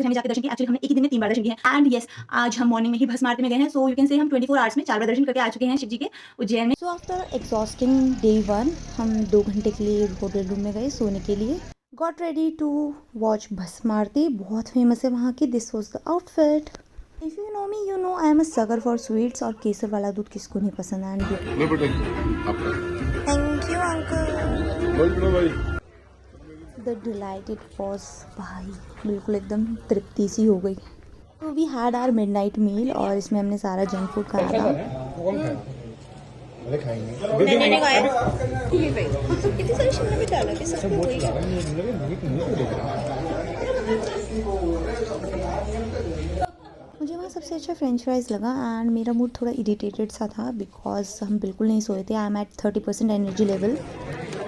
फिर हमें जाकर दर्शन किया। एक्चुअली हमने एक ही दिन में 3 बार दर्शन किए हैं। एंड यस, आज हम मॉर्निंग में ही भस्म आरती में गए हैं। सो यू कैन से हम 24 आवर्स में 4 बार दर्शन करके आ चुके हैं शिव जी के उज्जैन में। सो आफ्टर एग्जॉस्टिंग डे 1 हम 2 घंटे के लिए होटल रूम में गए सोने के लिए। गॉट रेडी टू वॉच भस्म आरती, बहुत फेमस है वहाँ की। This was the outfit. If you know me, you know I am a Sagar for sweets, और केसर वाला दूध किसको नहीं पसंद है। Thank you uncle. The delight it was, भाई बिल्कुल एकदम तृप्ति सी हो गई। तो वी हैड आवर मिडनाइट मील और इसमें हमने सारा जंक फूड खाया था। मैंने नहीं खाया। कितनी सारी शिमला मिर्च डाला कि सब वही। मुझे वहाँ सबसे अच्छा फ्रेंच फ्राइज लगा एंड मेरा मूड थोड़ा इरिटेटेड सा था बिकॉज हम बिल्कुल नहीं सोए थे। I am at 30% energy level.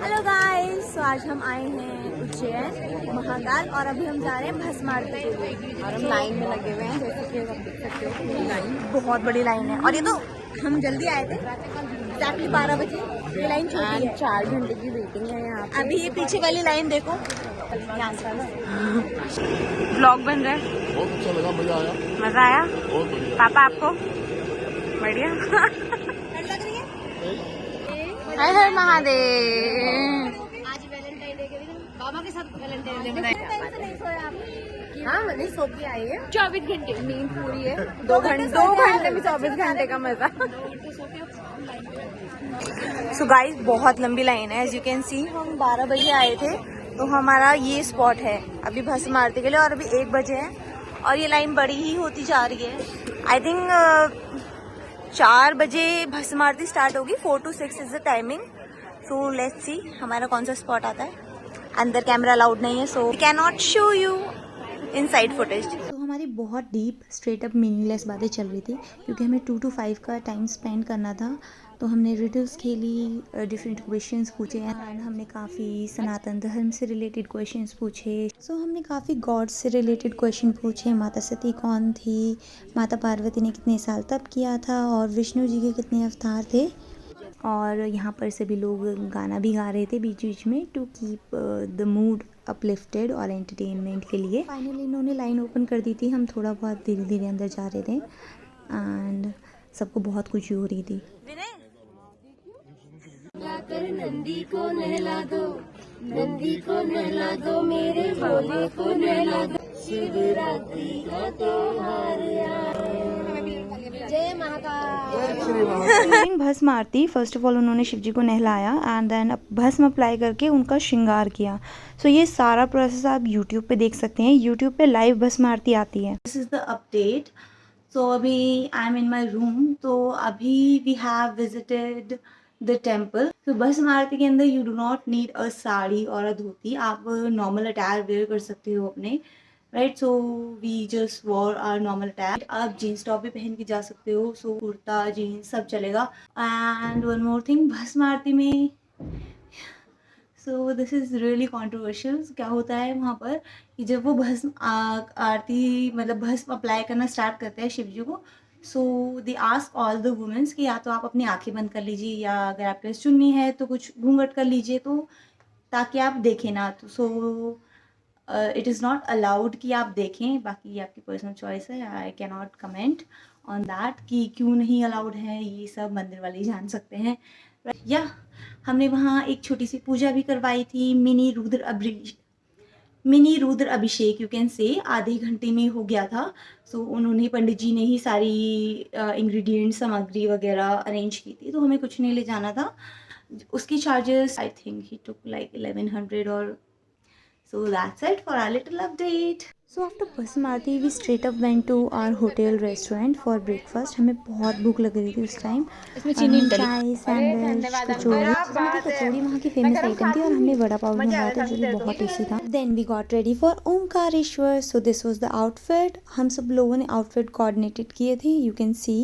Hello guys, तो आज हम आए हैं उज्जैन महाकाल और अभी हम जा रहे हैं भस्म आरती के लिए और हम लाइन में लगे हुए हैं। जैसे कि आप देख सकते हो लाइन बहुत बड़ी लाइन है और ये तो हम जल्दी आए थे, एग्जैक्टली 12 बजे। ये लाइन छोटी है, 4 घंटे की वेटिंग है यहाँ पे। अभी ये पीछे वाली लाइन देखो, यहाँ से व्लॉग बन रहा है। बहुत अच्छा लगा, मजा आया। मजा आया बहुत बढ़िया। पापा आपको? बढ़िया। लग रही है। हर हर महादेव। आज वैलेंटाइन डे के दिन बाबा के साथ वैलेंटाइन डे मनाया। हाँ, नहीं सो के आई है। 24 घंटे नींद पूरी है। 2 घंटे में 24 घंटे का मजा। सो गाइस, बहुत लंबी लाइन है। एज यू कैन सी हम 12 बजे आए थे तो हमारा ये स्पॉट है अभी भस्म आरती के लिए और अभी 1 बजे है और ये लाइन बड़ी ही होती जा रही है। आई थिंक 4 बजे भस्म आरती स्टार्ट होगी। 4 to 6 is the timing. So let's see हमारा कौन सा स्पॉट आता है। अंदर कैमरा अलाउड नहीं है so we can not show you inside footage. तो हमारी बहुत डीप स्ट्रेट अप मीनिंगलेस बातें चल रही थी क्योंकि हमें 2 to 5 का टाइम स्पेंड करना था। तो हमने रिडल्स खेली, डिफरेंट क्वेश्चंस पूछे एंड हमने काफ़ी सनातन धर्म से रिलेटेड क्वेश्चंस पूछे। सो हमने काफ़ी गॉड्स से रिलेटेड क्वेश्चन पूछे। माता सती कौन थी, माता पार्वती ने कितने साल तप किया था और विष्णु जी के कितने अवतार थे। और यहाँ पर सभी लोग गाना भी गा रहे थे बीच बीच में to keep the mood uplifted और एंटरटेनमेंट के लिए। फाइनली इन्होंने लाइन ओपन कर दी थी। हम थोड़ा बहुत धीरे धीरे अंदर जा रहे थे एंड सबको बहुत खुशी हो रही थी। नंदी को नहला दो, नंदी को नहला दो, मेरे भोले को नहला दो, शिवरात्रि का त्योहार आया। जय महाकाल। भस्म आरती फर्स्ट ऑफ ऑल उन्होंने शिव जी को नहलाया एंड देन भस्म अप्लाई करके उनका श्रृंगार किया। सो ये सारा प्रोसेस आप यूट्यूब पे देख सकते हैं। यूट्यूब पे लाइव भस्म आरती आती है। This is the update. So अभी I am in my room. तो अभी we have visited the temple. तो भस्म आरती के अंदर you do not need a sari और अ धोती। आप नॉर्मल अटायर वेयर कर सकते हो अपने, right. So we just wear our normal attire. आप जीन्स टॉप भी पहन के जा सकते हो। सो कुर्ता जीन्स सब चलेगा। एंड वन मोर थिंग, भस्म आरती में so this is really controversial. क्या होता है वहाँ पर कि जब वो भस्म आरती मतलब भस्म अप्लाई करना स्टार्ट करते हैं शिव जी को, so they ask all the womens कि या तो आप अपनी आंखें बंद कर लीजिए या अगर आपके पास चुन्नी है तो कुछ घूंघट कर लीजिए तो ताकि आप देखें ना। तो so it is not allowed कि आप देखें। बाकी ये आपकी पर्सनल चॉइस है। I can not comment on that कि क्यों नहीं अलाउड है। ये सब मंदिर वाले ही जान सकते हैं। या हमने वहाँ एक छोटी सी पूजा भी करवाई थी। Mini Rudra Abhishek you can say, आधे घंटे में हो गया था। सो उन्होंने, पंडित जी ने ही सारी इंग्रेडिएंट सामग्री वगैरह अरेंज की थी तो हमें कुछ नहीं ले जाना था। उसकी charges I think he took like 1100 और so that's it for our little update. So after भस्म आरती we straight up went to our hotel restaurant for breakfast. हमें बहुत भूख लग रही थी उस टाइम। चाय, सैंडविच, कचौड़ी। कचौड़ी वहाँ की फेमस आइटम थी और हमने वड़ा पाव मंगाया था जो कि बहुत टेस्टी था। Then we got ready for Omkareshwar. So this was the outfit. हम सब लोगों ने आउटफिट कोऑर्डिनेटेड किए थे। You can see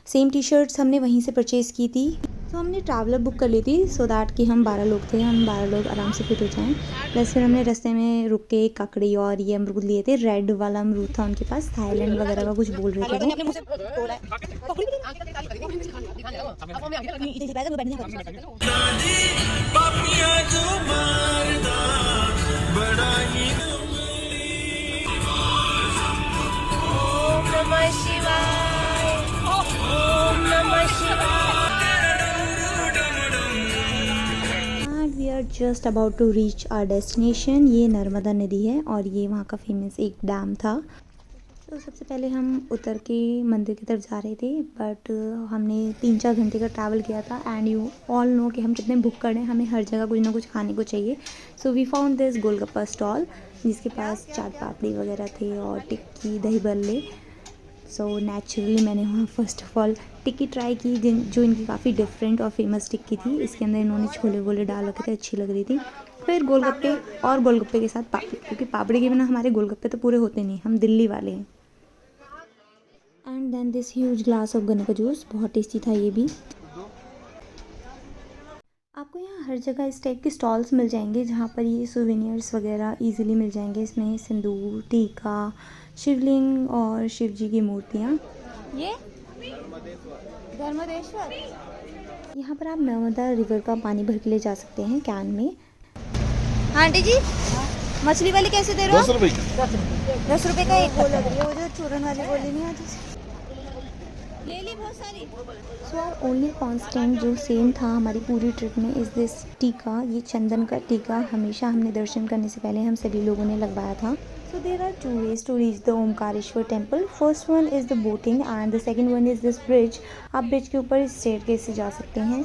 same T shirts हमने वहीं से परचेज़ की थी। तो हमने ट्रैवलर बुक कर ली थी सो दैट कि हम 12 लोग थे, हम 12 लोग आराम से फिट हो जाएं। प्लस फिर हमने रास्ते में रुक के ककड़ी और ये अमरूद लिए थे। रेड वाला अमरूद था उनके पास, थाईलैंड वगैरह का कुछ बोल रहे थे वो। Just about to reach our destination. ये नर्मदा नदी है और ये वहाँ का फेमस एक डैम था। तो सबसे पहले हम उतर के मंदिर की तरफ जा रहे थे, बट हमने 3-4 घंटे का ट्रैवल किया था एंड यू ऑल नो कि हम कितने भूख कर रहे हैं, हमें हर जगह कुछ ना कुछ खाने को चाहिए। So we found this golgappa stall जिसके पास चाट पापड़ी वगैरह थे और टिक्की दही बल्ले। सो नेचुरली मैंने वहाँ first of all tikki try की, जो इनकी काफ़ी डिफरेंट और फेमस टिक्की थी। इसके अंदर इन्होंने छोले वोले डाल रखे थे, अच्छी लग रही थी। फिर गोलगप्पे और गोलगप्पे के साथ पापड़ी, क्योंकि पापड़ी के बिना हमारे गोलगप्पे तो पूरे होते नहीं, हम दिल्ली वाले हैं। And then this huge glass of गन्ने का जूस, बहुत टेस्टी था ये भी। आपको यहाँ हर जगह इस टाइप के स्टॉल्स मिल जाएंगे जहाँ पर ये सोवेनियर्स वगैरह इजीली मिल जाएंगे। इसमें सिंदूर, टीका, शिवलिंग और शिव जी की मूर्तियाँ। ये धर्मदेश्वर, यहाँ पर आप नर्मदा रिवर का पानी भर के ले जा सकते हैं कैन में। आंटी जी, मछली वाली कैसे दे रहे हो? 10 रुपए। 10 रुपए का एक वो लग रही है, वो जो चूरन वाली बोली नहीं आती, ले ली बहुत सारी। सो आवर ओनली कांस्टेंट जो सेम था हमारी पूरी ट्रिप में इज़ दिस टीका। ये चंदन का टीका हमेशा हमने दर्शन करने से पहले हम सभी लोगों ने लगवाया था। So there are 2 ways to reach the Omkareshwar temple. First one is the boating and the second one is this bridge. आप ब्रिज के ऊपर स्टेयरकेस से जा सकते हैं,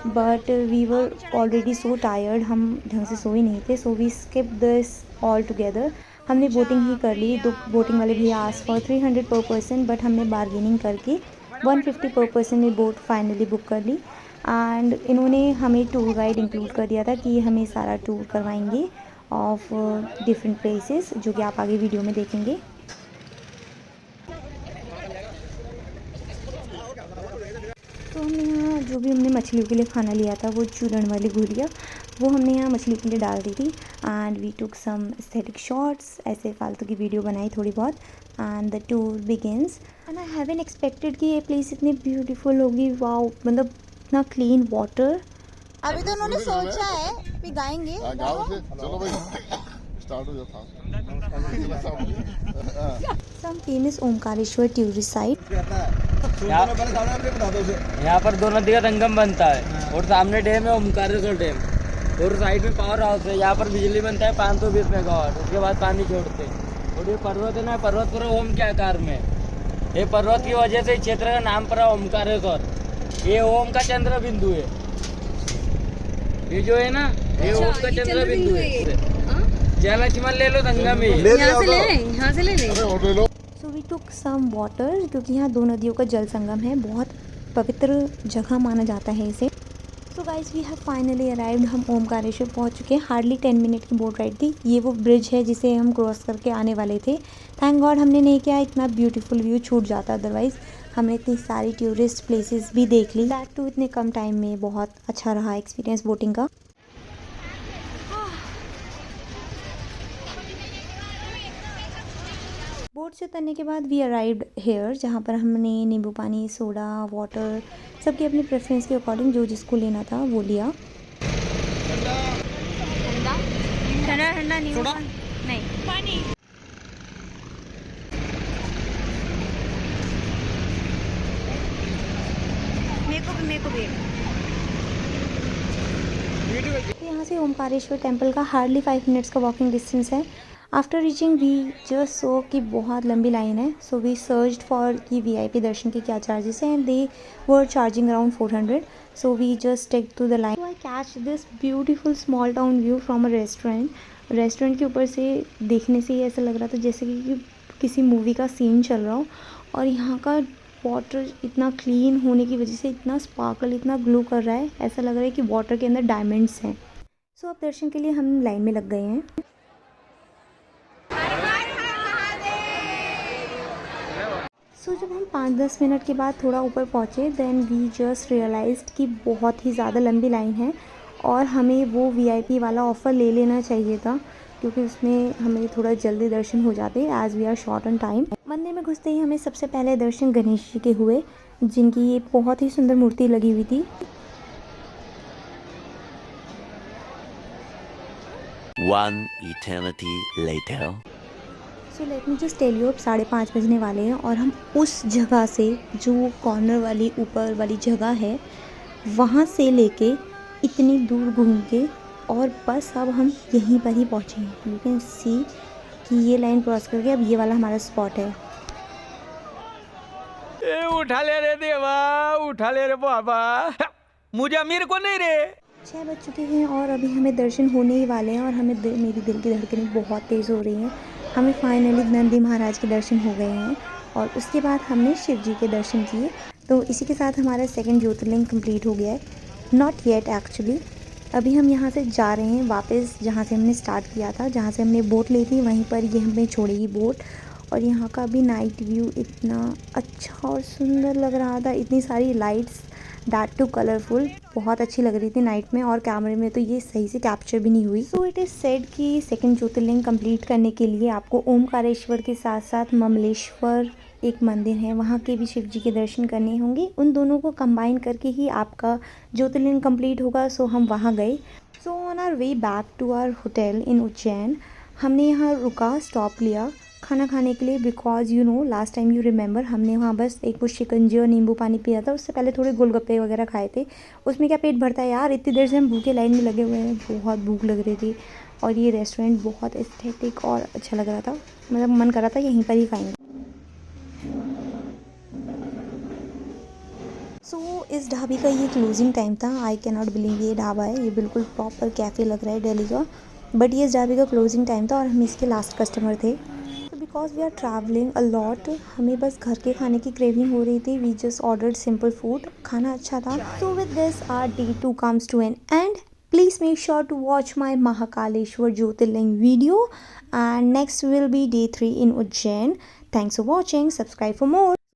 but we were already so tired, हम ढंग से सो ही नहीं थे। So we skip this all together. हमने बोटिंग ही कर ली। तो बोटिंग वाले भैया आस्क फॉर 300 पर पर्सन, बट हमने बार्गेनिंग करके 150 पर पर्सन में बोट फाइनली बुक कर ली। एंड इन्होंने हमें टूर गाइड इंक्लूड कर दिया था कि हमें सारा टूर करवाएंगे ऑफ डिफरेंट प्लेसेस, जो कि आप आगे वीडियो में देखेंगे। तो हमने यहाँ जो भी हमने मछलियों के लिए खाना लिया था, वो चूरण वाली गुड़िया, वो हमने यहाँ मछलियों के लिए डाल दी थी। And we took some aesthetic shots, ऐसे फालतू की वीडियो बनाई थोड़ी बहुत। And the tour begins and I haven't expected कि ये प्लेस इतनी ब्यूटीफुल होगी। वाओ, मतलब इतना क्लीन वाटर। अभी तो उन्होंने सोचा है कि गाएंगे। चलो भाई, स्टार्ट हो जाता। Some famous Omkareshwar tourist site. यहाँ पर 2 नदी का संगम बनता है और सामने डैम है ओमकारेश्वर डैम, और साइड में पावर हाउस है। यहाँ पर बिजली बनता है 520 मेगावाट, उसके बाद पानी छोड़ते हैं। और ये पर्वत है ना, पर्वत पूरा ओम के आकार में। ये पर्वत की वजह से इस क्षेत्र का नाम पड़ा ओमकारेश्वर। ये ओम का चंद्र बिंदु है, ये जो है ना, ये ओम का चंद्र बिंदु है। जय लक्ष्मण ले लो संगम में, यहाँ से ले ले। So we took some water, क्योंकि यहाँ 2 नदियों का जल संगम है, बहुत पवित्र जगह माना जाता है इसे। So guys, we have finally arrived. हम ओमकारेश्वर पहुँच चुके हैं। हार्डली 10 मिनट की बोट राइड थी। ये वो ब्रिज है जिसे हम क्रॉस करके आने वाले थे। थैंक गॉड हमने नहीं किया, इतना ब्यूटीफुल व्यू छूट जाता, अदरवाइज़ हमने इतनी सारी टूरिस्ट प्लेसेस भी देख ली, दैट टू इतने कम टाइम में। बहुत अच्छा रहा एक्सपीरियंस बोटिंग का। बोट से उतरने के बाद वी अराइव्ड हेयर, जहाँ पर हमने नींबू पानी, सोडा, वाटर, सबकी अपनी प्रेफरेंस के अकॉर्डिंग जो जिसको लेना था वो लिया। ठंडा ठंडा नींबू नहीं पानी। मेरे को भी। यहाँ से ओमकारेश्वर टेम्पल का हार्डली 5 मिनट्स का वॉकिंग डिस्टेंस है। After reaching we just saw कि बहुत लंबी लाइन है। सो वी सर्च्ड फॉर कि VIP दर्शन के क्या चार्जेस हैं, and they were charging around 400। So we just take to the line. I catch this beautiful small town view from a restaurant के ऊपर से देखने से ही ऐसा लग रहा था जैसे कि किसी मूवी का सीन चल रहा हो। और यहाँ का वाटर इतना क्लीन होने की वजह से इतना स्पार्कल, इतना ग्लो कर रहा है, ऐसा लग रहा है कि वाटर के अंदर डायमंड्स हैं। सो अब दर्शन के लिए हम लाइन में लग गए हैं। सो जब हम 5-10 मिनट के बाद थोड़ा ऊपर पहुँचे, देन वी जस्ट रियलाइज्ड कि बहुत ही ज़्यादा लंबी लाइन है और हमें वो VIP वाला ऑफ़र ले लेना चाहिए था, क्योंकि उसमें हमें थोड़ा जल्दी दर्शन हो जाते as we are short on time. मंदिर में घुसते ही हमें सबसे पहले दर्शन गणेश जी के हुए, जिनकी ये बहुत ही सुंदर मूर्ति लगी हुई थी। One eternity later. So let me just tell you, अब 5:30 बजने वाले हैं और हम उस जगह से, जो कॉर्नर वाली ऊपर वाली जगह है, वहाँ से लेके इतनी दूर घूम के और बस अब हम यहीं पर ही पहुँचे हैं। यू कैन सी कि ये लाइन क्रॉस करके अब ये वाला हमारा स्पॉट है। उठा ले रे देवा, उठा ले रे बाबा, मुझे अमीर को नहीं रे। 6 बज चुके हैं और अभी हमें दर्शन होने ही वाले हैं और हमें मेरी दिल की धड़कनें बहुत तेज़ हो रही हैं। हमें फाइनली नंदी महाराज के दर्शन हो गए हैं और उसके बाद हमने शिव जी के दर्शन किए। तो इसी के साथ हमारा सेकंड ज्योतिर्लिंग कंप्लीट हो गया है। Not yet actually. अभी हम यहाँ से जा रहे हैं वापस जहाँ से हमने स्टार्ट किया था, जहाँ से हमने बोट ली थी वहीं पर ये हमें छोड़ेगी बोट। और यहाँ का भी नाइट व्यू इतना अच्छा और सुंदर लग रहा था, इतनी सारी लाइट्स, दैट टू कलरफुल, बहुत अच्छी लग रही थी नाइट में और कैमरे में तो ये सही से कैप्चर भी नहीं हुई। सो इट इज़ सेड कि सेकंड ज्योतिर्लिंग कंप्लीट करने के लिए आपको ओमकारेश्वर के साथ साथ ममलेश्वर एक मंदिर है, वहाँ के भी शिव जी के दर्शन करने होंगे। उन दोनों को कंबाइन करके ही आपका ज्योतिर्लिंग कंप्लीट होगा। सो हम वहाँ गए। So on our way back to our hotel in Ujjain हमने यहाँ रुका, स्टॉप लिया खाना खाने के लिए, because you know last time you remember हमने वहाँ बस एक कुछ शिकंजी और नींबू पानी पिया था। उससे पहले थोड़े गोलगप्पे वगैरह खाए थे। उसमें क्या पेट भरता है यार, इतनी देर से हम भूखे लाइन में लगे हुए हैं, बहुत भूख लग रही थी। और ये रेस्टोरेंट बहुत एस्थेटिक और अच्छा लग रहा था, मतलब मन कर रहा था यहीं पर ही खाएंगे। सो इस ढाबे का ये क्लोजिंग टाइम था। आई कैन नॉट बिलीव ये ढाबा है, ये बिल्कुल प्रॉपर कैफ़े लग रहा है दिल्ली का, बट ये इस ढाबे का क्लोजिंग टाइम था और हम इसके लास्ट कस्टमर थे। Because we are travelling a lot, हमें बस घर के खाने की क्रेविंग हो रही थी। We just ordered simple food, खाना अच्छा था। So with this our day 2 comes to an end. Please make sure to watch my Mahakaleshwar Jyotirlinga video and next will be day 3 in Ujjain. Thanks for watching. Subscribe for more.